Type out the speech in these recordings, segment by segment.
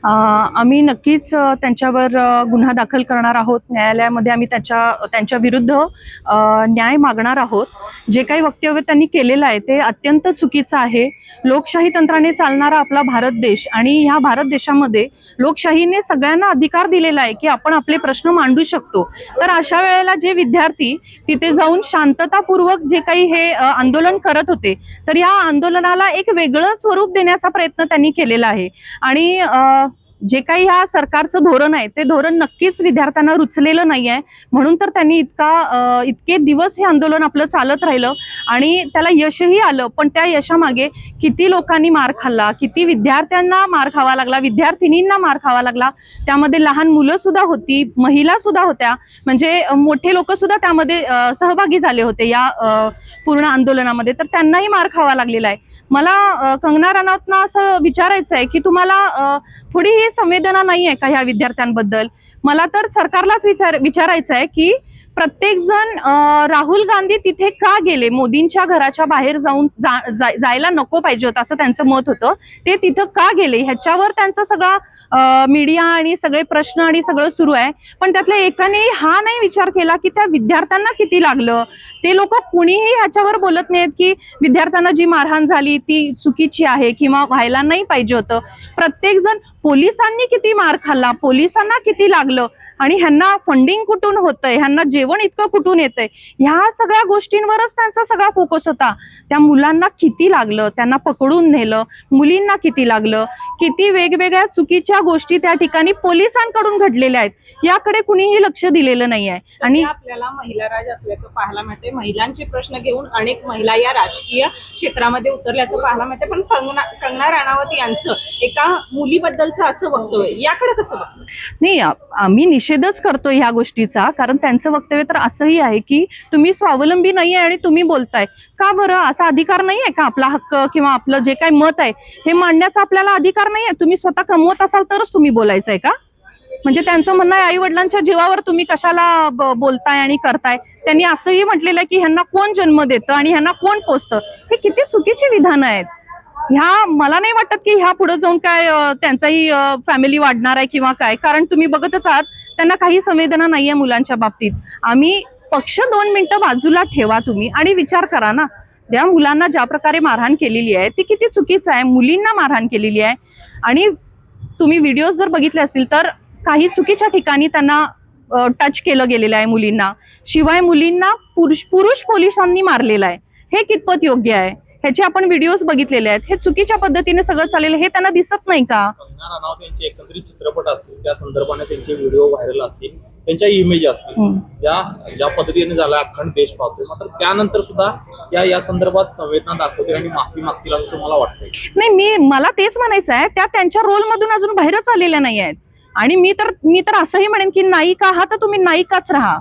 आम्ही नक्कीच त्यांच्यावर गुन्हा दाखल करणार आहोत। न्यायालयामध्ये आम्ही त्यांच्या विरुद्ध न्याय मागणार आहोत। जे काही वक्तव्य त्यांनी केलेलं आहे ते अत्यंत चुकीचं आहे। लोकशाही तंत्राने चालणारा आपला भारत देश आणि ह्या भारत देशामध्ये लोकशाहीने सगळ्यांना अधिकार दिलेला आहे की आपण आपले प्रश्न मांडू शकतो। तर अशा वेळेला जे विद्यार्थी तिथे जाऊन शांततापूर्वक जे काही हे आंदोलन करत होते, तर या आंदोलनाला एक वेगळं स्वरूप देण्याचा प्रयत्न त्यांनी केलेला आहे। आणि जे काही ह्या सरकारचं धोरण आहे ते धोरण नक्कीच विद्यार्थ्यांना रुचलेलं नाही आहे। म्हणून तर त्यांनी इतके दिवस हे आंदोलन आपलं चालत राहिलं आणि त्याला यशही आलं। पण त्या यशामागे किती लोकांनी मार खाल्ला, किती विद्यार्थ्यांना मार खावा लागला, विद्यार्थिनींना मार खावा लागला। त्यामध्ये लहान मुलं सुद्धा होती, महिला सुद्धा होत्या, म्हणजे मोठे लोक सुद्धा त्यामध्ये सहभागी झाले होते या पूर्ण आंदोलनामध्ये। तर त्यांनाही मार खावा लागलेला आहे। मला कंगना राणावतना असं विचारायचं आहे की तुम्हाला थोडी ही संवेदना नाही आहे का ह्या विद्यार्थ्यांबद्दल? मला तर सरकारलाच विचारायचं आहे की प्रत्येक जण राहुल गांधी तिथे का गेले, मोदींच्या घराच्या बाहेर जायला नको पाहिजे होतं असं त्यांचं मत होतं, ते तिथं का गेले ह्याच्यावर त्यांचा सगळा मीडिया आणि सगळे प्रश्न आणि सगळं सुरू आहे। पण त्यातल्या एकाने हा नाही विचार केला की त्या विद्यार्थ्यांना किती लागलं। ते लोक कुणीही ह्याच्यावर बोलत नाहीत की विद्यार्थ्यांना जी मारहाण झाली ती चुकीची आहे किंवा व्हायला नाही पाहिजे होतं। प्रत्येक जण पोलिसांनी किती मार खाल्ला, पोलिसांना किती लागलं आणि ह्यांना फंडिंग कुठून होतंय, ह्यांना जेवण इतकं कुठून येतंय, ह्या सगळ्या गोष्टींवरच त्यांचा सगळा फोकस होता। त्या मुलांना किती लागलं, त्यांना पकडून नेलं, मुलींना किती लागलं, किती वेगवेगळ्या चुकीच्या गोष्टी त्या ठिकाणी पोलिसांकडून घडलेल्या आहेत, याकडे कुणीही लक्ष दिलेलं नाही आहे। आणि आपल्याला महिला राज असल्याचं पाहायला मिळते। महिलांचे प्रश्न घेऊन अनेक महिला या राजकीय क्षेत्रामध्ये उतरल्याचं पाहायला मिळते। पण कंगना राणावत यांचं एका मुलीबद्दलचं असं वक्तव्य, याकडे कसं बघतो? नाही, आम्ही निषेधच करतो ह्या गोष्टीचा, कारण त्यांचं वक्तव्य तर असंही आहे की तुम्ही स्वावलंबी नाहीये आणि तुम्ही बोलताय का बरं? असा अधिकार नाही आहे का? आपला हक्क किंवा आपलं जे काही मत आहे हे मांडण्याचा आपल्याला अधिकार नाही आहे? तुम्ही स्वतः कमवत असाल तरच तुम्ही बोलायचंय का? म्हणजे त्यांचं म्हणणं आहे आई वडिलांच्या जीवावर तुम्ही कशाला बोलताय आणि करताय। त्यांनी असंही म्हटलेलं आहे की ह्यांना कोण जन्म देतं आणि ह्यांना कोण पोसतं। हे किती चुकीची विधानं आहेत। मला नाही वाटत की ह्या पुढे जाऊन काय त्यांचाही फॅमिली वाढणार आहे किंवा काय, कारण तुम्ही बघतच आहात त्यांना काही संवेदना नाहीये मुलांच्या बाबतीत। आम्ही पक्ष 2 मिनिटं बाजूला ठेवा तुम्ही आणि विचार करा ना, त्या मुलांना ज्या प्रकारे मारहाण केलेली आहे ती किती चुकीचं आहे। मुलींना मारहाण केलेली आहे आणि तुम्ही व्हिडिओज जर बघितले असतील तर काही चुकीच्या ठिकाणी त्यांना टच केलं गेलेलं आहे मुलींना। शिवाय मुलींना पुरुष पोलिसांनी मारलेलं आहे। हे कितपत योग्य आहे? ह्याचे आपण व्हिडिओज बघितलेले आहेत। हे चुकीच्या पद्धतीने सगळं चाललेलं हे त्यांना दिसत नाही का? कंगना राणावत यांचे एकंदरीत चित्रपट असतील, त्या संदर्भाने त्यांचे व्हिडिओ व्हायरल असतील, त्यांच्या इमेज असतील, ज्या पद्धतीने झाला अखंड देश पाहतोय, मात्र त्यानंतर सुद्धा या संदर्भात संवेदना दाखवतील आणि माफी मागतील असं तुम्हाला वाटतंय? नाही, मला तेच म्हणायचं आहे, त्या त्यांच्या रोल मधून अजून बाहेरच आलेल्या नाही आहेत। आणि मी तर असंही म्हणेन की नायिका आहात तर तुम्ही नायिकाच राहा।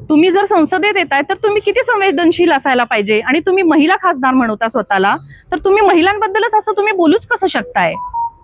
तुम्ही जर संसदेत येताय तर तुम्ही किती संवेदनशील असायला पाहिजे। आणि तुम्ही महिला खासदार म्हणता स्वतःला, तर तुम्ही महिलांबद्दलच असं तुम्ही बोलूच कसं शकताय?